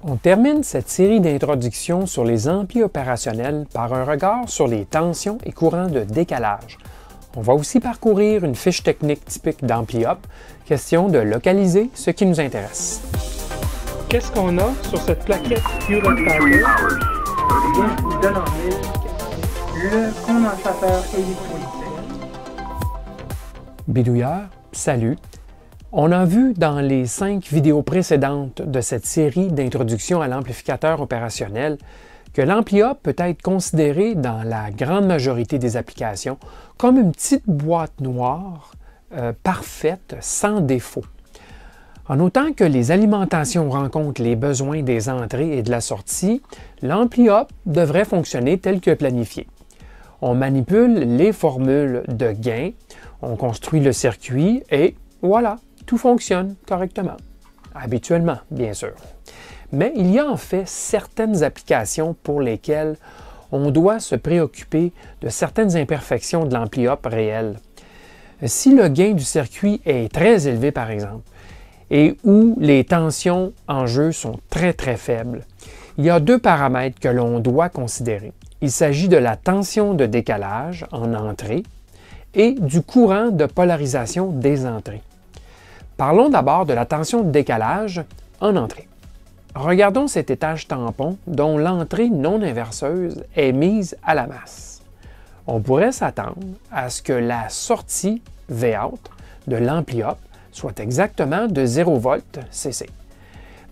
On termine cette série d'introductions sur les amplis opérationnels par un regard sur les tensions et courants de décalage. On va aussi parcourir une fiche technique typique d'ampli-up, question de localiser ce qui nous intéresse. Qu'est-ce qu'on a sur cette plaquette Hewlett-Packard? Eh bien, je vous donne en mille le condensateur électrolytique. Bidouilleur, salut! On a vu dans les 5 vidéos précédentes de cette série d'introduction à l'amplificateur opérationnel que l'ampli-up peut être considéré dans la grande majorité des applications comme une petite boîte noire parfaite, sans défaut. En autant que les alimentations rencontrent les besoins des entrées et de la sortie, l'ampli-up devrait fonctionner tel que planifié. On manipule les formules de gain, on construit le circuit et voilà, tout fonctionne correctement. Habituellement, bien sûr. Mais il y a en fait certaines applications pour lesquelles on doit se préoccuper de certaines imperfections de l'ampli-up réel. Si le gain du circuit est très élevé, par exemple, et où les tensions en jeu sont très faibles, il y a 2 paramètres que l'on doit considérer. Il s'agit de la tension de décalage en entrée et du courant de polarisation des entrées. Parlons d'abord de la tension de décalage en entrée. Regardons cet étage tampon dont l'entrée non inverseuse est mise à la masse. On pourrait s'attendre à ce que la sortie Vout de l'ampli-up soit exactement de 0 V CC.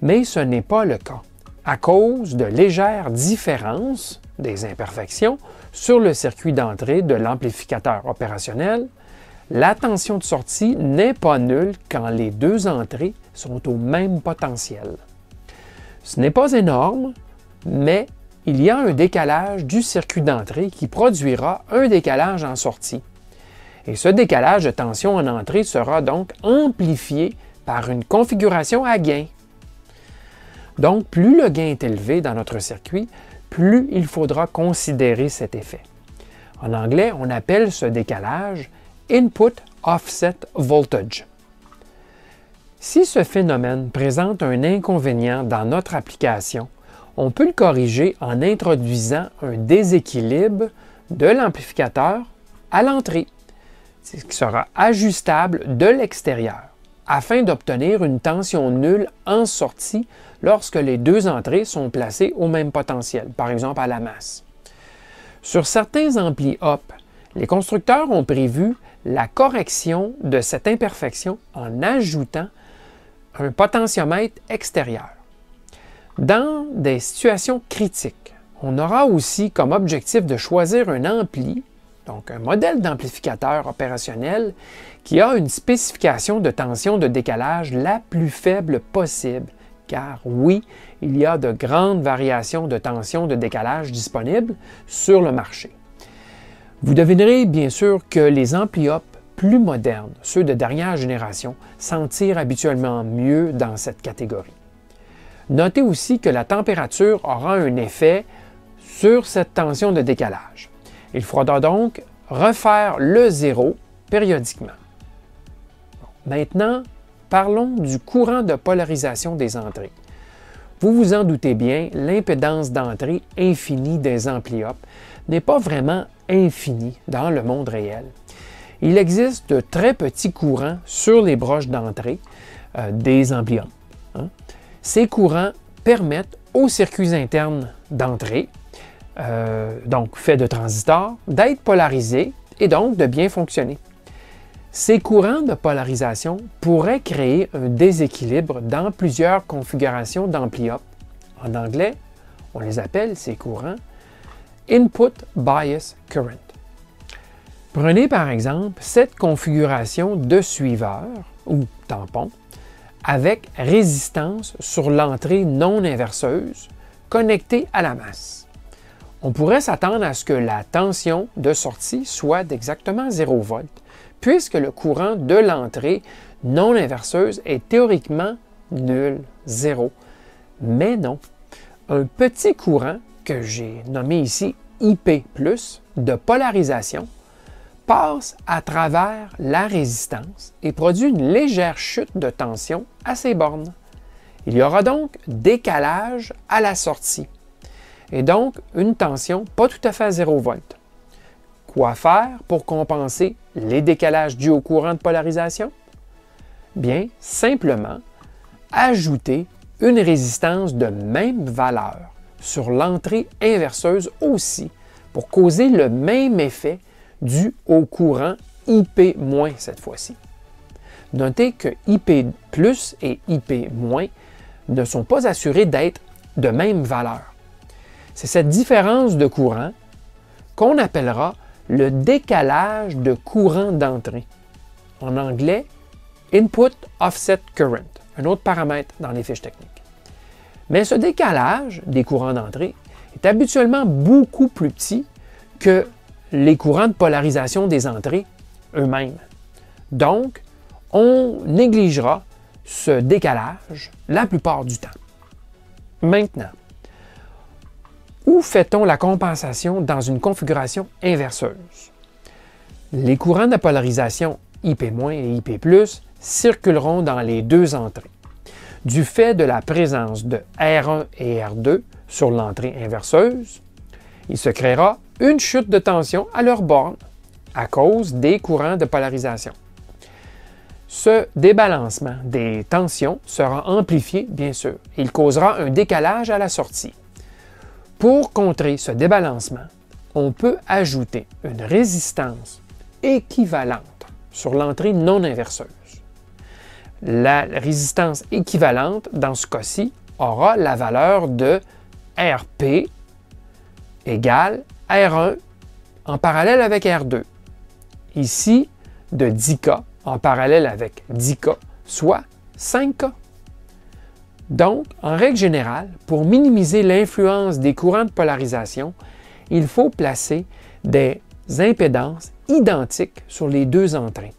Mais ce n'est pas le cas, à cause de légères différences des imperfections sur le circuit d'entrée de l'amplificateur opérationnel. La tension de sortie n'est pas nulle quand les 2 entrées sont au même potentiel. Ce n'est pas énorme, mais il y a un décalage du circuit d'entrée qui produira un décalage en sortie. Et ce décalage de tension en entrée sera donc amplifié par une configuration à gain. Donc, plus le gain est élevé dans notre circuit, plus il faudra considérer cet effet. En anglais, on appelle ce décalage Input Offset Voltage. Si ce phénomène présente un inconvénient dans notre application, on peut le corriger en introduisant un déséquilibre de l'amplificateur à l'entrée, qui sera ajustable de l'extérieur, afin d'obtenir une tension nulle en sortie lorsque les 2 entrées sont placées au même potentiel, par exemple à la masse. Sur certains ampli-up, les constructeurs ont prévu la correction de cette imperfection en ajoutant un potentiomètre extérieur. Dans des situations critiques, on aura aussi comme objectif de choisir un ampli, donc un modèle d'amplificateur opérationnel qui a une spécification de tension de décalage la plus faible possible, car oui, il y a de grandes variations de tension de décalage disponibles sur le marché. Vous devinerez bien sûr que les ampli-up plus modernes, ceux de dernière génération, s'en tirent habituellement mieux dans cette catégorie. Notez aussi que la température aura un effet sur cette tension de décalage. Il faudra donc refaire le zéro périodiquement. Maintenant, parlons du courant de polarisation des entrées. Vous vous en doutez bien, l'impédance d'entrée infinie des ampli-up n'est pas vraiment infinie dans le monde réel. Il existe de très petits courants sur les broches d'entrée des ampli-up. Ces courants permettent aux circuits internes d'entrée, donc faits de transistors, d'être polarisés et donc de bien fonctionner. Ces courants de polarisation pourraient créer un déséquilibre dans plusieurs configurations d'ampli-up. En anglais, on les appelle ces courants Input Bias Current. Prenez par exemple cette configuration de suiveur ou tampon avec résistance sur l'entrée non inverseuse connectée à la masse. On pourrait s'attendre à ce que la tension de sortie soit d'exactement 0 V, puisque le courant de l'entrée non inverseuse est théoriquement nul, 0. Mais non, un petit courant, que j'ai nommé ici IP+, de polarisation, passe à travers la résistance et produit une légère chute de tension à ces bornes. Il y aura donc décalage à la sortie et donc une tension pas tout à fait à 0 volts. Quoi faire pour compenser les décalages dus au courant de polarisation? Bien, simplement ajouter une résistance de même valeur sur l'entrée inverseuse aussi pour causer le même effet dû au courant IP- cette fois-ci. Notez que IP+ et IP- ne sont pas assurés d'être de même valeur. C'est cette différence de courant qu'on appellera le décalage de courant d'entrée. En anglais, Input Offset Current, un autre paramètre dans les fiches techniques. Mais ce décalage des courants d'entrée est habituellement beaucoup plus petit que les courants de polarisation des entrées eux-mêmes. Donc, on négligera ce décalage la plupart du temps. Maintenant, où fait-on la compensation dans une configuration inverseuse? Les courants de polarisation IP- et IP+ circuleront dans les deux entrées. Du fait de la présence de R1 et R2 sur l'entrée inverseuse, il se créera une chute de tension à leur borne à cause des courants de polarisation. Ce débalancement des tensions sera amplifié, bien sûr. Il causera un décalage à la sortie. Pour contrer ce débalancement, on peut ajouter une résistance équivalente sur l'entrée non inverseuse. La résistance équivalente, dans ce cas-ci, aura la valeur de RP égale R1 en parallèle avec R2. Ici, de 10K en parallèle avec 10K, soit 5K. Donc, en règle générale, pour minimiser l'influence des courants de polarisation, il faut placer des impédances identiques sur les deux entrées.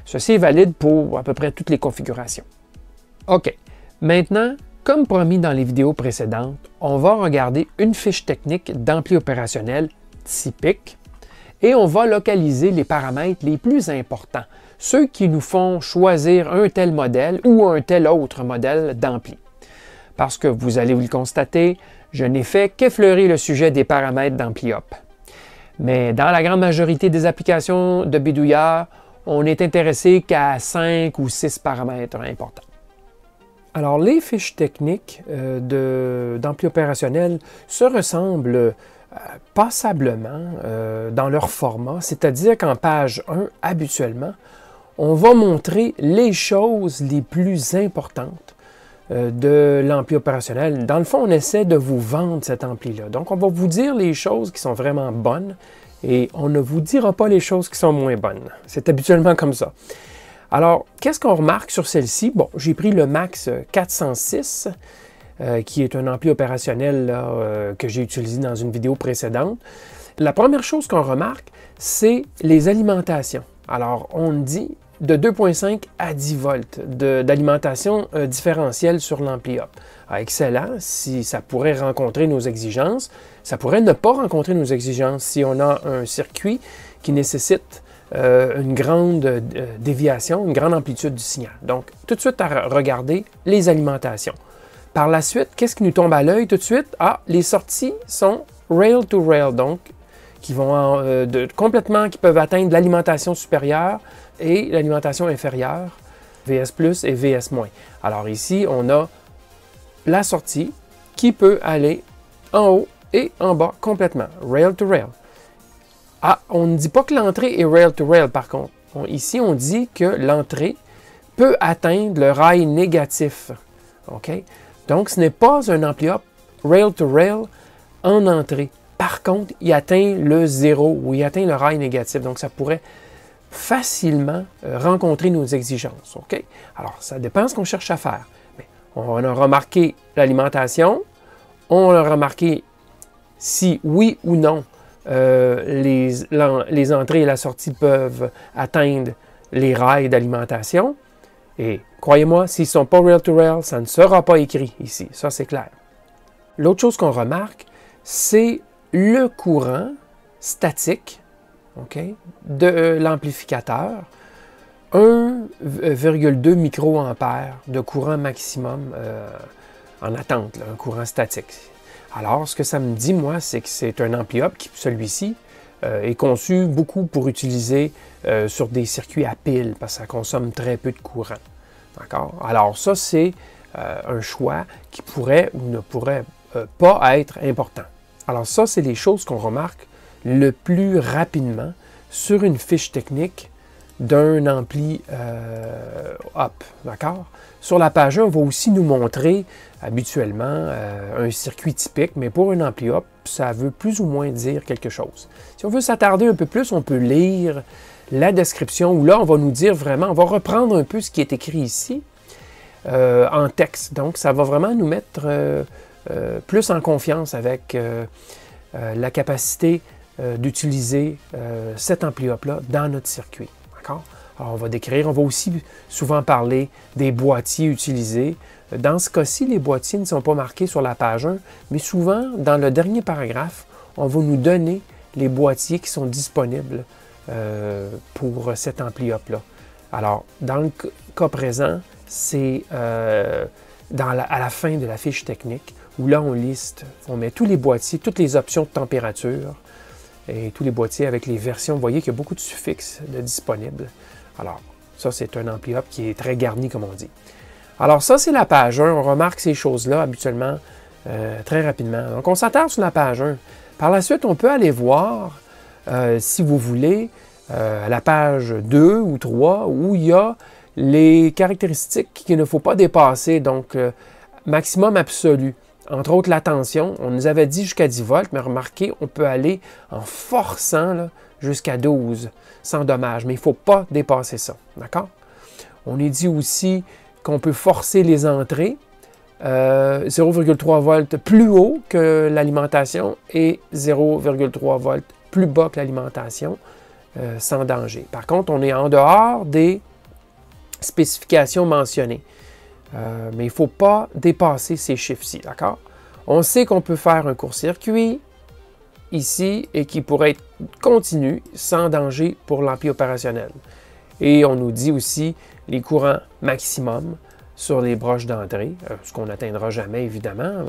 Ceci est valide pour à peu près toutes les configurations. OK. Maintenant, comme promis dans les vidéos précédentes, on va regarder une fiche technique d'ampli opérationnel typique et on va localiser les paramètres les plus importants, ceux qui nous font choisir un tel modèle ou un tel autre modèle d'ampli. Parce que vous allez vous le constater, je n'ai fait qu'effleurer le sujet des paramètres d'AmpliOp. Mais dans la grande majorité des applications de bidouillard, on n'est intéressé qu'à 5 ou 6 paramètres importants. Alors, les fiches techniques d'ampli opérationnel se ressemblent passablement dans leur format, c'est-à-dire qu'en page 1, habituellement, on va montrer les choses les plus importantes de l'ampli opérationnel. Dans le fond, on essaie de vous vendre cet ampli-là. Donc, on va vous dire les choses qui sont vraiment bonnes et on ne vous dira pas les choses qui sont moins bonnes. C'est habituellement comme ça. Alors, qu'est-ce qu'on remarque sur celle-ci? Bon, j'ai pris le Max 406, qui est un ampli opérationnel là, que j'ai utilisé dans une vidéo précédente. La première chose qu'on remarque, c'est les alimentations. Alors, on dit de 2,5 à 10 volts d'alimentation différentielle sur l'ampli-op. Excellent, si ça pourrait rencontrer nos exigences. Ça pourrait ne pas rencontrer nos exigences si on a un circuit qui nécessite une grande déviation, une grande amplitude du signal. Donc, tout de suite à regarder les alimentations. Par la suite, qu'est-ce qui nous tombe à l'œil tout de suite? Ah, les sorties sont rail to rail, donc qui vont qui peuvent atteindre l'alimentation supérieure et l'alimentation inférieure, VS+, et VS-. Alors ici, on a la sortie qui peut aller en haut et en bas complètement, rail to rail. Ah, on ne dit pas que l'entrée est rail to rail par contre. Ici, on dit que l'entrée peut atteindre le rail négatif. OK? Donc, ce n'est pas un ampli-op rail to rail en entrée. Par contre, il atteint le 0 ou il atteint le rail négatif. Donc, ça pourrait facilement rencontrer nos exigences. OK? Alors, ça dépend de ce qu'on cherche à faire. Mais on a remarqué l'alimentation. On a remarqué si oui ou non les entrées et la sortie peuvent atteindre les rails d'alimentation. Et croyez-moi, s'ils ne sont pas rail to rail, ça ne sera pas écrit ici. Ça, c'est clair. L'autre chose qu'on remarque, c'est le courant statique, okay, de l'amplificateur 1,2 microampères de courant maximum en attente, là, un courant statique. Alors, ce que ça me dit, moi, c'est que c'est un ampli-up qui, celui-ci, est conçu beaucoup pour utiliser sur des circuits à pile, parce que ça consomme très peu de courant. D'accord? Alors, ça, c'est un choix qui pourrait ou ne pourrait pas être important. Alors, ça, c'est les choses qu'on remarque le plus rapidement sur une fiche technique d'un ampli up, d'accord? Sur la page 1, on va aussi nous montrer habituellement un circuit typique, mais pour un ampli up, ça veut plus ou moins dire quelque chose. Si on veut s'attarder un peu plus, on peut lire la description où là, on va nous dire vraiment, on va reprendre un peu ce qui est écrit ici en texte. Donc, ça va vraiment nous mettre plus en confiance avec la capacité d'utiliser cet ampli up-là dans notre circuit. D'accord? Alors, on va décrire, on va aussi souvent parler des boîtiers utilisés. Dans ce cas-ci, les boîtiers ne sont pas marqués sur la page 1, mais souvent, dans le dernier paragraphe, on va nous donner les boîtiers qui sont disponibles pour cet ampli-up-là. Alors, dans le cas présent, c'est à la fin de la fiche technique, où là, on liste, on met tous les boîtiers, toutes les options de température, et tous les boîtiers avec les versions. Vous voyez qu'il y a beaucoup de suffixes de disponibles. Alors, ça, c'est un ampli-up qui est très garni, comme on dit. Alors, ça, c'est la page 1. On remarque ces choses-là habituellement très rapidement. Donc, on s'attarde sur la page 1. Par la suite, on peut aller voir, si vous voulez, à la page 2 ou 3, où il y a les caractéristiques qu'il ne faut pas dépasser, donc maximum absolu. Entre autres, la tension, on nous avait dit jusqu'à 10 volts, mais remarquez, on peut aller en forçant jusqu'à 12, sans dommage, mais il ne faut pas dépasser ça, d'accord? On est dit aussi qu'on peut forcer les entrées, 0,3 volts plus haut que l'alimentation et 0,3 volts plus bas que l'alimentation, sans danger. Par contre, on est en dehors des spécifications mentionnées. Mais il ne faut pas dépasser ces chiffres-ci, d'accord? On sait qu'on peut faire un court-circuit ici et qui pourrait être continu sans danger pour l'ampli opérationnel. Et on nous dit aussi les courants maximum sur les broches d'entrée, ce qu'on n'atteindra jamais évidemment,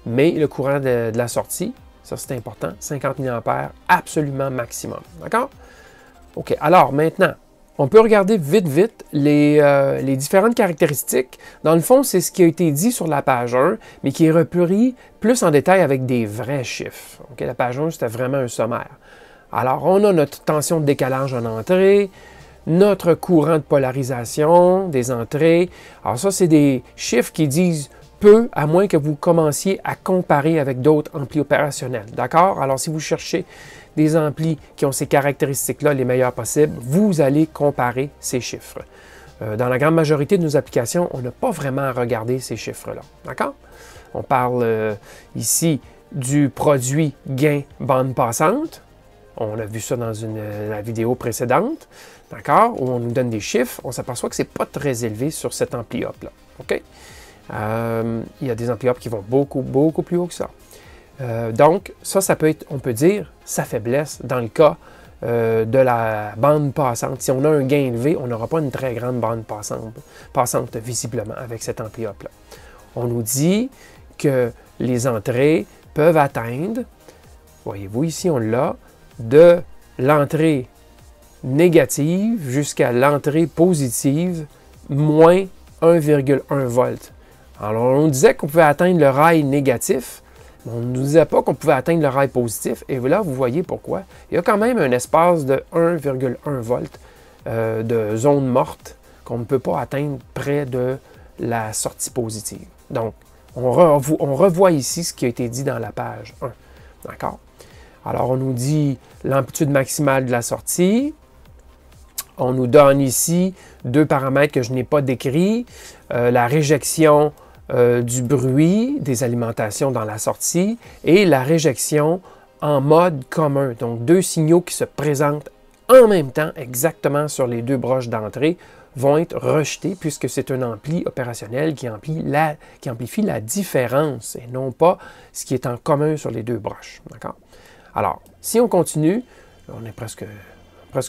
mais le courant de la sortie, ça c'est important, 50 mA absolument maximum, d'accord? OK, alors maintenant, on peut regarder vite les différentes caractéristiques. Dans le fond, c'est ce qui a été dit sur la page 1, mais qui est repris plus en détail avec des vrais chiffres. Okay? La page 1, c'était vraiment un sommaire. Alors, on a notre tension de décalage en entrée, notre courant de polarisation des entrées. Alors ça, c'est des chiffres qui disent peu, à moins que vous commenciez à comparer avec d'autres amplis opérationnels. D'accord? Alors, si vous cherchez des amplis qui ont ces caractéristiques-là les meilleures possibles, vous allez comparer ces chiffres. Dans la grande majorité de nos applications, on n'a pas vraiment à regarder ces chiffres-là. D'accord? On parle ici du produit gain bande passante. On a vu ça dans la vidéo précédente. D'accord? Où on nous donne des chiffres. On s'aperçoit que ce n'est pas très élevé sur cet ampli-up-là. OK? Il y a des ampli-up qui vont beaucoup plus haut que ça. Donc, ça peut être, on peut dire, sa faiblesse dans le cas de la bande passante. Si on a un gain élevé, on n'aura pas une très grande bande passante visiblement avec cet ampli-up-là. On nous dit que les entrées peuvent atteindre, voyez-vous ici, on l'a, de l'entrée négative jusqu'à l'entrée positive, moins 1,1 volt. Alors, on disait qu'on pouvait atteindre le rail négatif, mais on ne nous disait pas qu'on pouvait atteindre le rail positif. Et là, vous voyez pourquoi. Il y a quand même un espace de 1,1 volt de zone morte qu'on ne peut pas atteindre près de la sortie positive. Donc, on revoit ici ce qui a été dit dans la page 1. D'accord? Alors, on nous dit l'amplitude maximale de la sortie. On nous donne ici deux paramètres que je n'ai pas décrits. La réjection du bruit des alimentations dans la sortie et la réjection en mode commun. Donc, deux signaux qui se présentent en même temps exactement sur les deux broches d'entrée vont être rejetés puisque c'est un ampli opérationnel qui amplifie la différence et non pas ce qui est en commun sur les deux broches. D'accord? Alors, si on continue, on est presque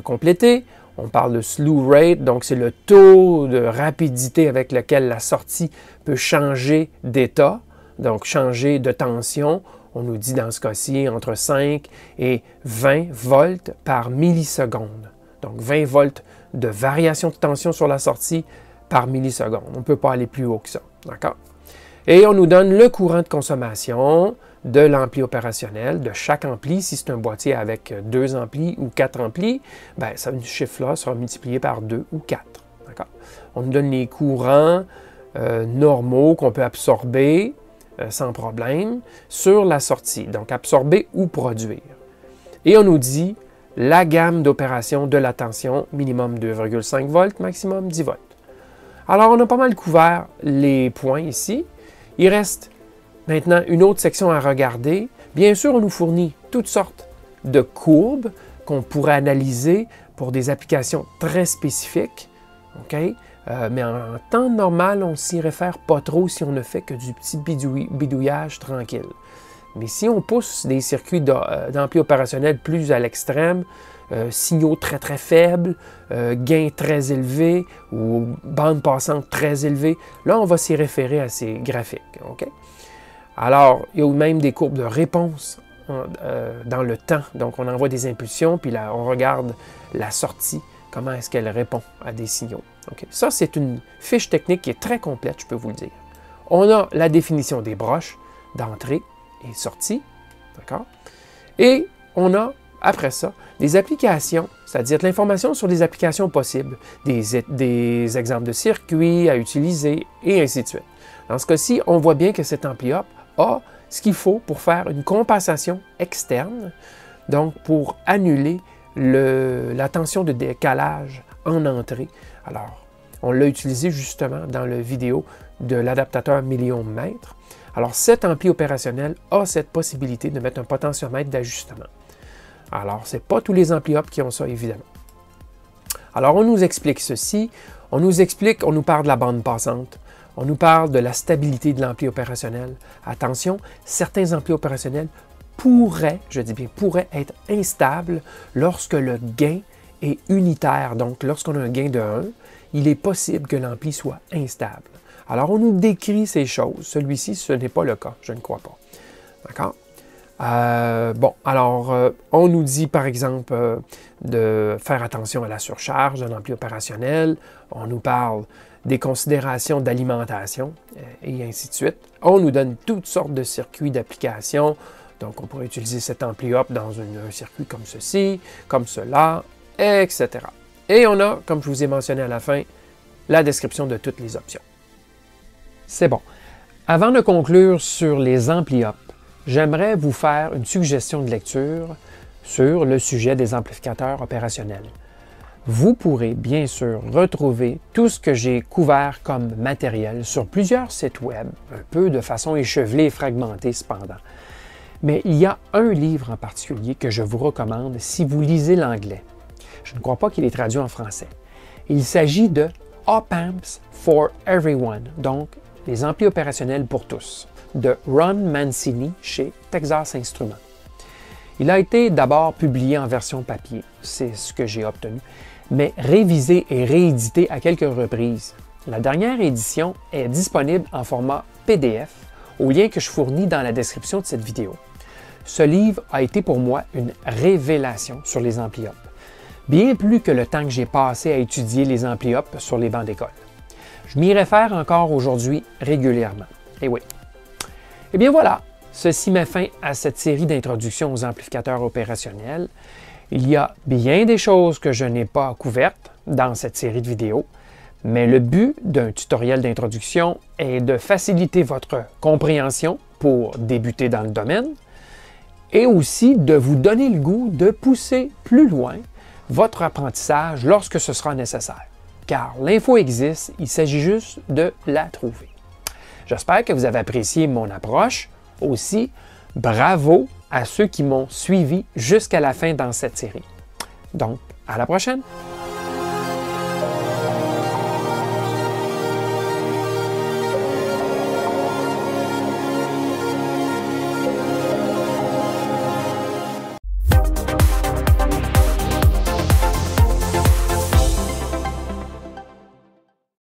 complété. On parle de slew rate, donc c'est le taux de rapidité avec lequel la sortie peut changer d'état, donc changer de tension. On nous dit dans ce cas-ci entre 5 et 20 volts par milliseconde. Donc 20 volts de variation de tension sur la sortie par milliseconde. On ne peut pas aller plus haut que ça. D'accord? Et on nous donne le courant de consommation de l'ampli opérationnel, de chaque ampli. Si c'est un boîtier avec 2 amplis ou 4 amplis, bien, ce chiffre-là sera multiplié par 2 ou 4. D'accord? On nous donne les courants normaux qu'on peut absorber sans problème sur la sortie. Donc, absorber ou produire. Et on nous dit la gamme d'opération de la tension, minimum 2,5 volts, maximum 10 volts. Alors, on a pas mal couvert les points ici. Il reste maintenant une autre section à regarder. Bien sûr, on nous fournit toutes sortes de courbes qu'on pourrait analyser pour des applications très spécifiques. Okay? Mais en temps normal, on ne s'y réfère pas trop si on ne fait que du petit bidouillage tranquille. Mais si on pousse des circuits d'ampli opérationnel plus à l'extrême, signaux très très faibles, gains très élevés ou bande passante très élevée, là on va s'y référer à ces graphiques. Okay? Alors, il y a même des courbes de réponse dans le temps. Donc on envoie des impulsions, puis là on regarde la sortie, comment est-ce qu'elle répond à des signaux. Okay? Ça, c'est une fiche technique qui est très complète, je peux vous le dire. On a la définition des broches d'entrée et sortie, d'accord? Et on a, après ça, des applications, c'est-à-dire de l'information sur les applications possibles, des exemples de circuits à utiliser, et ainsi de suite. Dans ce cas-ci, on voit bien que cet ampli-up a ce qu'il faut pour faire une compensation externe, donc pour annuler la tension de décalage en entrée. Alors, on l'a utilisé justement dans la vidéo de l'adaptateur million-mètre. Alors, cet ampli opérationnel a cette possibilité de mettre un potentiomètre d'ajustement. Alors, ce n'est pas tous les ampli-up qui ont ça, évidemment. Alors, on nous explique ceci. On nous parle de la bande passante. On nous parle de la stabilité de l'ampli opérationnel. Attention, certains amplis opérationnels pourraient, je dis bien pourraient, être instables lorsque le gain est unitaire. Donc, lorsqu'on a un gain de 1, il est possible que l'ampli soit instable. Alors, on nous décrit ces choses. Celui-ci, ce n'est pas le cas, je ne crois pas. D'accord? On nous dit, par exemple, de faire attention à la surcharge d'un ampli opérationnel. On nous parle des considérations d'alimentation, et ainsi de suite. On nous donne toutes sortes de circuits d'application. Donc, on pourrait utiliser cet ampli-up dans un circuit comme ceci, comme cela, etc. Et on a, comme je vous ai mentionné à la fin, la description de toutes les options. C'est bon. Avant de conclure sur les ampli-up, j'aimerais vous faire une suggestion de lecture sur le sujet des amplificateurs opérationnels. Vous pourrez bien sûr retrouver tout ce que j'ai couvert comme matériel sur plusieurs sites web, un peu de façon échevelée et fragmentée cependant. Mais il y a un livre en particulier que je vous recommande si vous lisez l'anglais. Je ne crois pas qu'il est traduit en français. Il s'agit de Op Amps for Everyone, donc les amplis opérationnels pour tous, de Ron Mancini chez Texas Instruments. Il a été d'abord publié en version papier, c'est ce que j'ai obtenu, mais révisé et réédité à quelques reprises. La dernière édition est disponible en format PDF au lien que je fournis dans la description de cette vidéo. Ce livre a été pour moi une révélation sur les ampli-up, bien plus que le temps que j'ai passé à étudier les ampli-up sur les bancs d'école. Je m'y réfère encore aujourd'hui régulièrement. Et oui. Eh bien voilà, ceci met fin à cette série d'introductions aux amplificateurs opérationnels. Il y a bien des choses que je n'ai pas couvertes dans cette série de vidéos, mais le but d'un tutoriel d'introduction est de faciliter votre compréhension pour débuter dans le domaine et aussi de vous donner le goût de pousser plus loin votre apprentissage lorsque ce sera nécessaire. Car l'info existe, il s'agit juste de la trouver. J'espère que vous avez apprécié mon approche. Aussi, bravo à ceux qui m'ont suivi jusqu'à la fin dans cette série. Donc, à la prochaine!